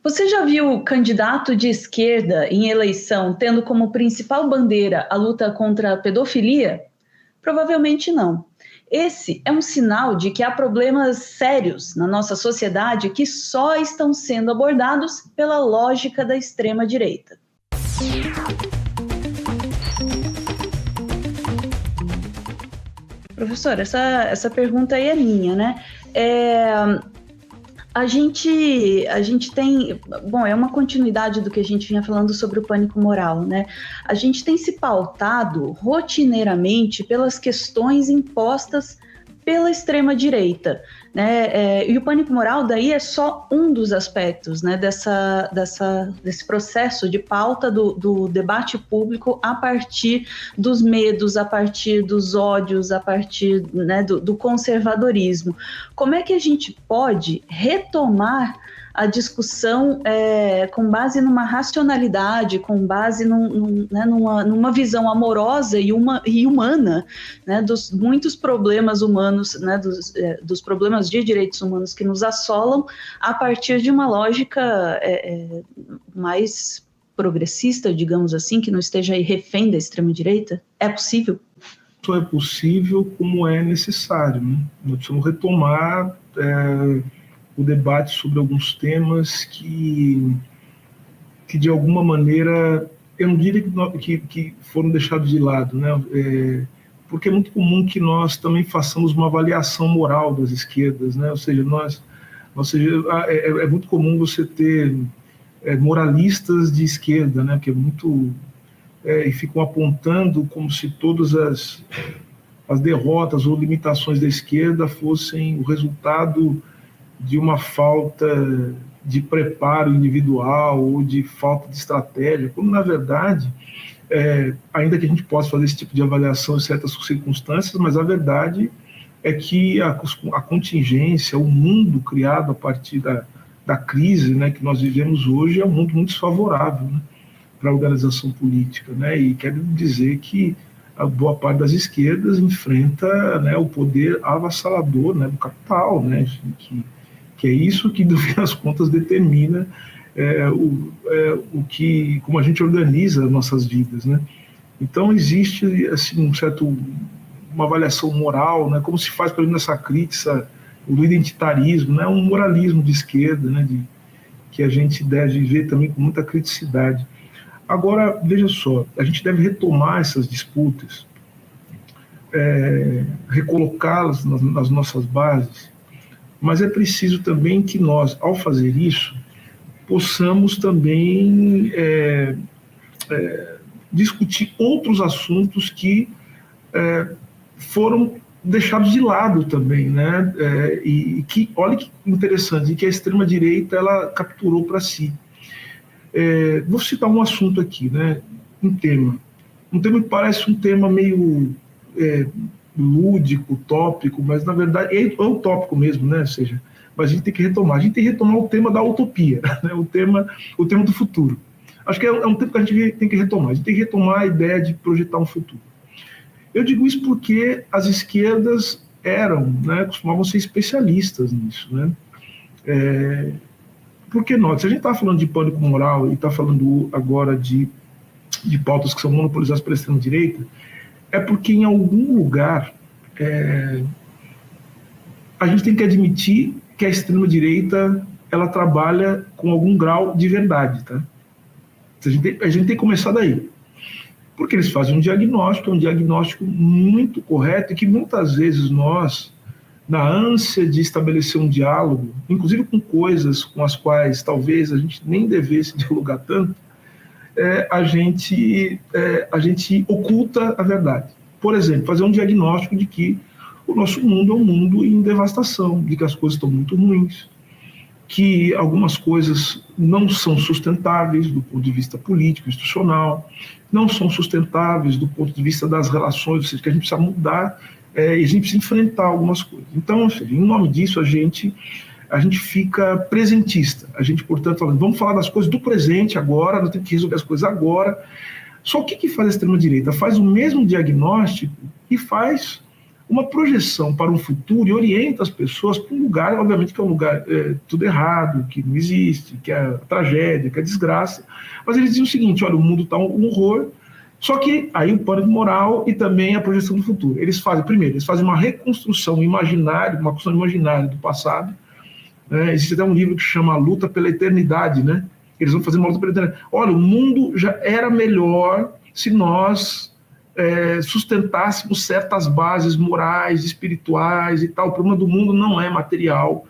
Você já viu candidato de esquerda em eleição tendo como principal bandeira a luta contra a pedofilia? Provavelmente não. Esse é um sinal de que há problemas sérios na nossa sociedade que só estão sendo abordados pela lógica da extrema-direita. Professor, essa pergunta aí é minha, né? A gente tem, bom, é uma continuidade do que a gente vinha falando sobre o pânico moral, né? A gente tem se pautado rotineiramente pelas questões impostas pela extrema-direita, né? E o pânico moral daí é só um dos aspectos, né? Desse processo de pauta do debate público a partir dos medos, a partir dos ódios, a partir, né, do conservadorismo. Como é que a gente pode retomar a discussão com base numa racionalidade, com base numa visão amorosa e humana, né, dos muitos problemas humanos, né, dos problemas de direitos humanos que nos assolam, a partir de uma lógica mais progressista, digamos assim, que não esteja aí refém da extrema-direita? É possível? Só é possível como é necessário, né? Nós precisamos retomar o debate sobre alguns temas que de alguma maneira, eu não diria que foram deixados de lado, né? Porque é muito comum que nós também façamos uma avaliação moral das esquerdas, né? Ou seja, é muito comum você ter moralistas de esquerda, né? Que é muito e ficam apontando como se todas as derrotas ou limitações da esquerda fossem o resultado de uma falta de preparo individual ou de falta de estratégia, quando, na verdade, ainda que a gente possa fazer esse tipo de avaliação em certas circunstâncias, mas a verdade é que a contingência, o mundo criado a partir da crise, né, que nós vivemos hoje é um mundo muito desfavorável, né, para a organização política, né, e quero dizer que a boa parte das esquerdas enfrenta, né, o poder avassalador, né, do capital, né, que é isso que, no fim das contas, determina como a gente organiza as nossas vidas, né? Então, existe assim, uma avaliação moral, né? Como se faz, por exemplo, nessa crítica do identitarismo, né? Um moralismo de esquerda, né? Que a gente deve ver também com muita criticidade. Agora, veja só, a gente deve retomar essas disputas, recolocá-las nas nossas bases, mas é preciso também que nós, ao fazer isso, possamos também discutir outros assuntos que foram deixados de lado também, né? E que, olha que interessante, que a extrema-direita ela capturou para si. Vou citar um assunto aqui, né? Um tema que parece um tema meio lúdico, utópico, mas na verdade é utópico mesmo, né? Ou seja, mas a gente tem que retomar. A gente tem que retomar o tema da utopia, né? o tema do futuro. Acho que é um tema que a gente tem que retomar. A gente tem que retomar a ideia de projetar um futuro. Eu digo isso porque as esquerdas costumavam ser especialistas nisso, né? Porque se a gente está falando de pânico moral e está falando agora de pautas que são monopolizadas pela extrema-direita, é porque em algum lugar a gente tem que admitir que a extrema-direita ela trabalha com algum grau de verdade, tá? A gente tem que começar daí. Porque eles fazem um diagnóstico muito correto e que muitas vezes nós, na ânsia de estabelecer um diálogo, inclusive com coisas com as quais talvez a gente nem devesse dialogar tanto, a gente oculta a verdade. Por exemplo, fazer um diagnóstico de que o nosso mundo é um mundo em devastação, de que as coisas estão muito ruins, que algumas coisas não são sustentáveis do ponto de vista político, institucional, não são sustentáveis do ponto de vista das relações, ou seja, que a gente precisa mudar e a gente precisa enfrentar algumas coisas. Então, em nome disso, a gente fica presentista. A gente, portanto, vamos falar das coisas do presente agora, nós temos que resolver as coisas agora. Só o que faz a extrema-direita? Faz o mesmo diagnóstico e faz uma projeção para um futuro e orienta as pessoas para um lugar, obviamente que é um lugar tudo errado, que não existe, que é a tragédia, que é a desgraça, mas eles dizem o seguinte, olha, o mundo está um horror, só que aí o pânico moral e também a projeção do futuro. Eles fazem uma reconstrução imaginária, uma construção imaginária do passado. Existe até um livro que chama A Luta pela Eternidade, né? Eles vão fazer uma luta pela eternidade. Olha, o mundo já era melhor se nós sustentássemos certas bases morais, espirituais e tal. O problema do mundo não é material,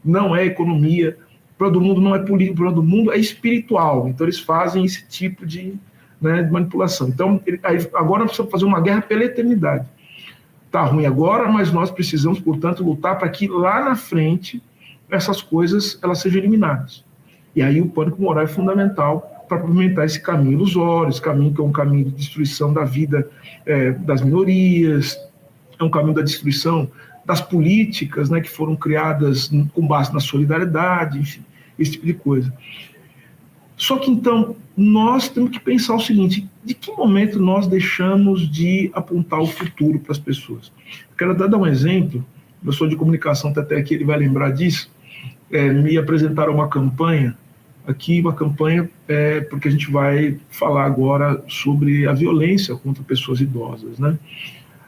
não é economia, o problema do mundo não é político, o problema do mundo é espiritual. Então eles fazem esse tipo de manipulação. Então, agora nós precisamos fazer uma guerra pela eternidade. Está ruim agora, mas nós precisamos, portanto, lutar para que lá na frente essas coisas elas sejam eliminadas. E aí o pânico moral é fundamental para pavimentar esse caminho ilusório, esse caminho que é um caminho de destruição da vida das minorias, é um caminho da destruição das políticas, que foram criadas com base na solidariedade, enfim, esse tipo de coisa. Só que, então, nós temos que pensar o seguinte, de que momento nós deixamos de apontar o futuro para as pessoas? Quero até dar um exemplo, o professor de comunicação até aqui, ele vai lembrar disso, me apresentaram uma campanha, porque a gente vai falar agora sobre a violência contra pessoas idosas, né?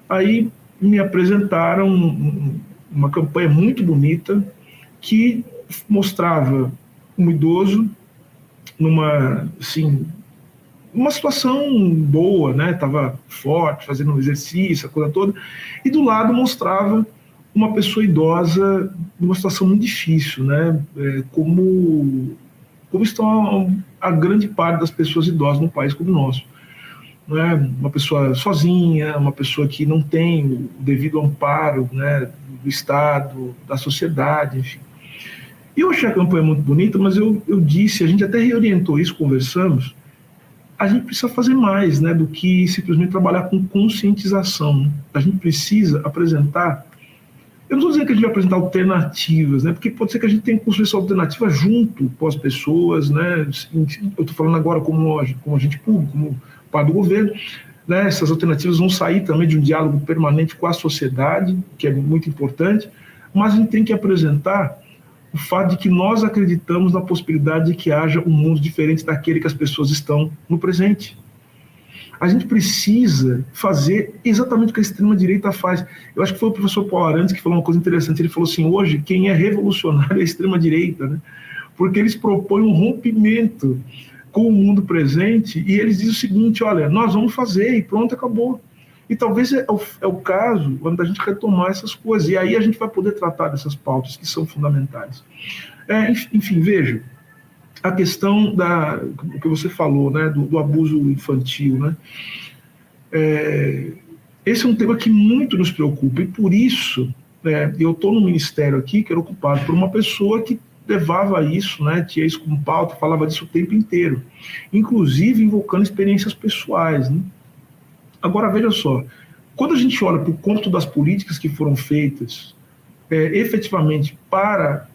Aí me apresentaram uma campanha muito bonita que mostrava um idoso numa situação boa, né? Estava forte, fazendo um exercício, a coisa toda, e do lado mostrava uma pessoa idosa numa situação muito difícil, né? Como estão a grande parte das pessoas idosas num país como o nosso. Né? Uma pessoa sozinha, uma pessoa que não tem o devido amparo, né, do Estado, da sociedade, enfim. E eu achei a campanha muito bonita, mas eu disse, a gente até reorientou isso, conversamos, a gente precisa fazer mais, né, do que simplesmente trabalhar com conscientização. A gente precisa apresentar, eu não estou dizendo que a gente vai apresentar alternativas, né, porque pode ser que a gente tenha que construir essa alternativa junto com as pessoas, né, eu estou falando agora como agente público, como parte do governo, né, essas alternativas vão sair também de um diálogo permanente com a sociedade, que é muito importante, mas a gente tem que apresentar o fato de que nós acreditamos na possibilidade de que haja um mundo diferente daquele que as pessoas estão no presente. A gente precisa fazer exatamente o que a extrema-direita faz. Eu acho que foi o professor Paulo Arantes que falou uma coisa interessante. Ele falou assim, hoje quem é revolucionário é a extrema-direita, né? Porque eles propõem um rompimento com o mundo presente e eles dizem o seguinte, olha, nós vamos fazer e pronto, acabou. E talvez é o caso quando a gente retomar essas coisas. E aí a gente vai poder tratar dessas pautas que são fundamentais. Enfim, veja, a questão que você falou, né, do abuso infantil. Né? Esse é um tema que muito nos preocupa. E por isso, eu estou no ministério aqui, que era ocupado por uma pessoa que levava isso, né, tinha isso como pauta, falava disso o tempo inteiro. Inclusive invocando experiências pessoais, né? Agora, veja só, quando a gente olha para o cômputo das políticas que foram feitas efetivamente para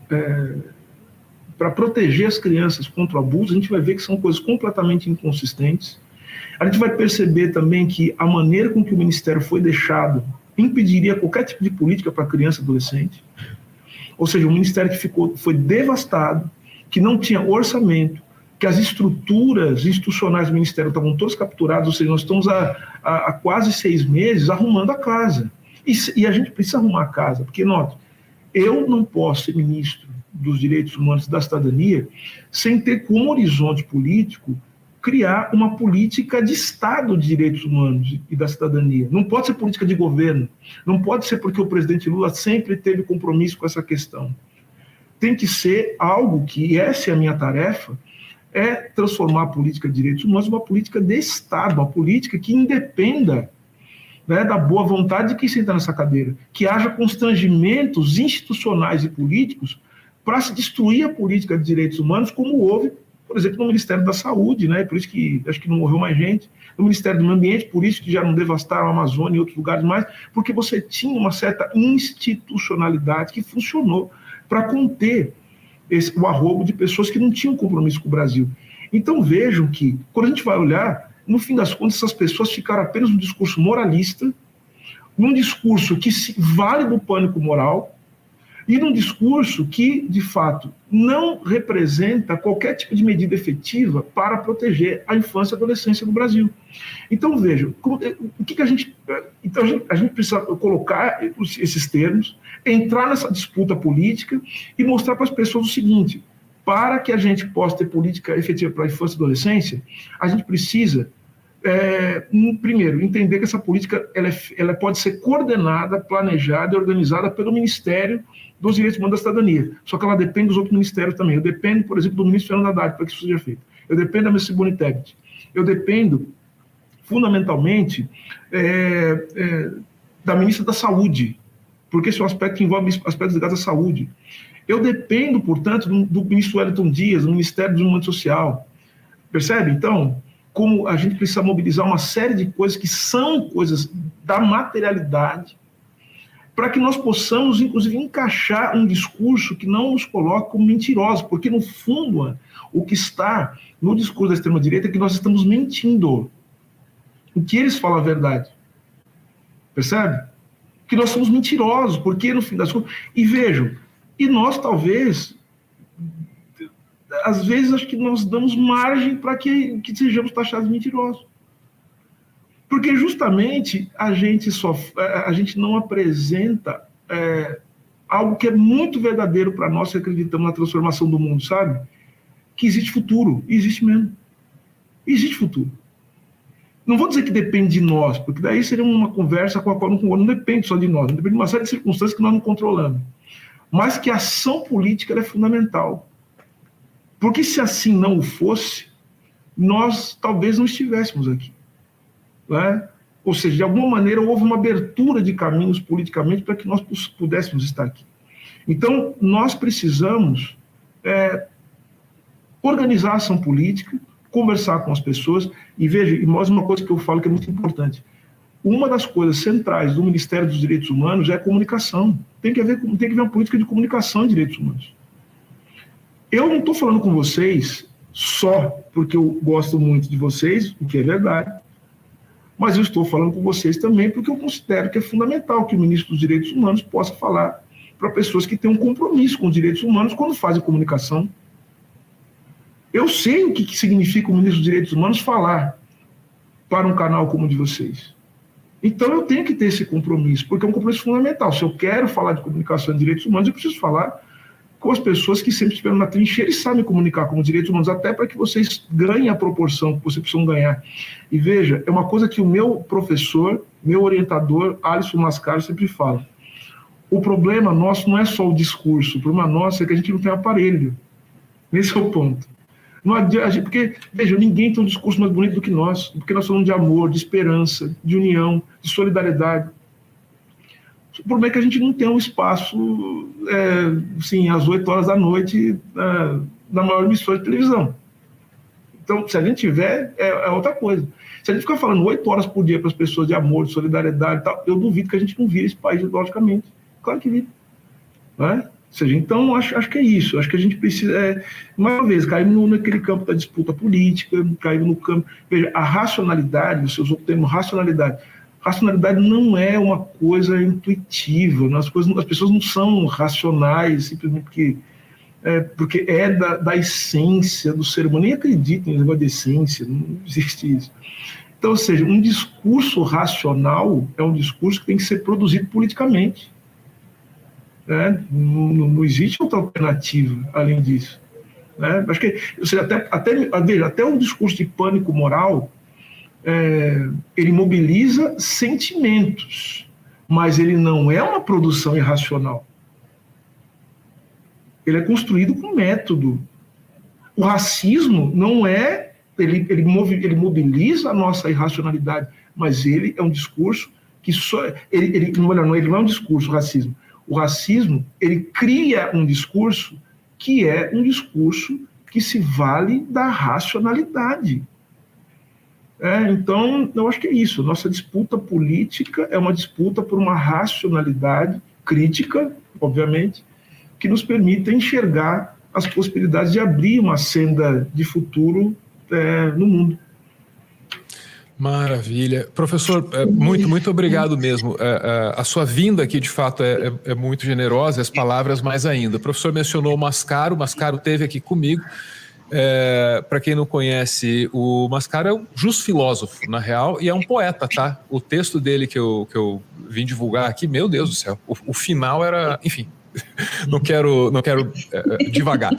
proteger as crianças contra o abuso, a gente vai ver que são coisas completamente inconsistentes. A gente vai perceber também que a maneira com que o Ministério foi deixado impediria qualquer tipo de política para criança e adolescente. Ou seja, um Ministério que foi devastado, que não tinha orçamento, que as estruturas institucionais do Ministério estavam todas capturadas, ou seja, nós estamos há quase 6 meses arrumando a casa. E a gente precisa arrumar a casa, porque, note, eu não posso ser ministro dos Direitos Humanos e da Cidadania sem ter como horizonte político criar uma política de Estado de Direitos Humanos e da Cidadania. Não pode ser política de governo, não pode ser porque o presidente Lula sempre teve compromisso com essa questão. Tem que ser algo que, essa é a minha tarefa, é transformar a política de direitos humanos em uma política de Estado, uma política que independa, né, da boa vontade de quem senta nessa cadeira, que haja constrangimentos institucionais e políticos para se destruir a política de direitos humanos, como houve, por exemplo, no Ministério da Saúde, né, por isso que acho que não morreu mais gente, no Ministério do Meio Ambiente, por isso que já não devastaram a Amazônia e outros lugares mais, porque você tinha uma certa institucionalidade que funcionou para conter o arrobo de pessoas que não tinham compromisso com o Brasil. Então vejam que, quando a gente vai olhar, no fim das contas, essas pessoas ficaram apenas no discurso moralista, num discurso que se vale do pânico moral e num discurso que, de fato, não representa qualquer tipo de medida efetiva para proteger a infância e a adolescência no Brasil. Então, vejam, o que a gente... Então, a gente precisa colocar esses termos, entrar nessa disputa política e mostrar para as pessoas o seguinte: para que a gente possa ter política efetiva para a infância e adolescência, a gente precisa, primeiro, entender que essa política ela pode ser coordenada, planejada e organizada pelo Ministério dos Direitos Humanos da Cidadania. Só que ela depende dos outros ministérios também. Eu dependo, por exemplo, do ministro Fernando Haddad para que isso seja feito. Eu dependo da Mesa Bonitec. Eu dependo, fundamentalmente, da ministra da Saúde, porque esse é um aspecto que envolve aspectos ligados à saúde. Eu dependo, portanto, do ministro Wellington Dias, do Ministério do Desenvolvimento Social. Percebe? Então, como a gente precisa mobilizar uma série de coisas que são coisas da materialidade, para que nós possamos, inclusive, encaixar um discurso que não nos coloque como mentirosos, porque, no fundo, o que está no discurso da extrema-direita é que nós estamos mentindo. O que eles falam a verdade. Percebe? Que nós somos mentirosos, porque, no fim das contas... E vejam, e nós, talvez, às vezes, acho que nós damos margem para que sejamos taxados de mentirosos. Porque justamente a gente não apresenta algo que é muito verdadeiro para nós que acreditamos na transformação do mundo, sabe? Que existe futuro, e existe mesmo. Existe futuro. Não vou dizer que depende de nós, porque daí seria uma conversa com a qual não depende só de nós, depende de uma série de circunstâncias que nós não controlamos. Mas que a ação política é fundamental. Porque se assim não o fosse, nós talvez não estivéssemos aqui. Né? Ou seja, de alguma maneira houve uma abertura de caminhos politicamente para que nós pudéssemos estar aqui. Então, nós precisamos organizar a ação política, conversar com as pessoas, e veja, e mais uma coisa que eu falo que é muito importante, uma das coisas centrais do Ministério dos Direitos Humanos é a comunicação. Tem que haver uma política de comunicação de direitos humanos. Eu não estou falando com vocês só porque eu gosto muito de vocês, o que é verdade, mas eu estou falando com vocês também porque eu considero que é fundamental que o ministro dos Direitos Humanos possa falar para pessoas que têm um compromisso com os direitos humanos quando fazem comunicação. Eu sei o que significa o ministro dos Direitos Humanos falar para um canal como o de vocês. Então eu tenho que ter esse compromisso, porque é um compromisso fundamental. Se eu quero falar de comunicação de direitos humanos, eu preciso falar com as pessoas que sempre estiveram na trincheira e sabem comunicar com os direitos humanos, até para que vocês ganhem a proporção que vocês precisam ganhar. E veja, é uma coisa que o meu professor, meu orientador, Alisson Mascaro, sempre fala. O problema nosso não é só o discurso, o problema nosso é que a gente não tem aparelho. Esse é o ponto. Não adianta, porque, veja, ninguém tem um discurso mais bonito do que nós, porque nós falamos de amor, de esperança, de união, de solidariedade. O problema é que a gente não tem um espaço, assim, às 8 horas da noite, na maior emissora de televisão. Então, se a gente tiver, é outra coisa. Se a gente ficar falando 8 horas por dia para as pessoas de amor, de solidariedade e tal, eu duvido que a gente não vire esse país ideologicamente. Claro que vira. Não é? Ou seja, então, acho que é isso. Acho que a gente precisa, mais uma vez, caímos naquele campo da disputa política, caímos no campo... Veja, a racionalidade, você usou o termo racionalidade. Racionalidade não é uma coisa intuitiva, as pessoas não são racionais simplesmente porque é da essência do ser humano. Nem acredito em negócio de essência, não existe isso. Então, ou seja, um discurso racional é um discurso que tem que ser produzido politicamente. Não existe outra alternativa além disso. Acho que, ou seja, até um discurso de pânico moral, ele mobiliza sentimentos, mas ele não é uma produção irracional. Ele é construído com método. O racismo não é... Ele mobiliza a nossa irracionalidade, mas ele é um discurso que só... Ele não é um discurso, o racismo. O racismo, ele cria um discurso que é um discurso que se vale da racionalidade. Então, eu acho que é isso. Nossa disputa política é uma disputa por uma racionalidade crítica, obviamente, que nos permita enxergar as possibilidades de abrir uma senda de futuro no mundo. Maravilha. Professor, muito obrigado mesmo. A sua vinda aqui, de fato, é muito generosa, as palavras mais ainda. O professor mencionou o Mascaro esteve aqui comigo. Para quem não conhece, o Mascaro é um justo-filósofo, na real, e é um poeta, tá? O texto dele que eu vim divulgar aqui, meu Deus do céu, o final era... Enfim, não quero divagar.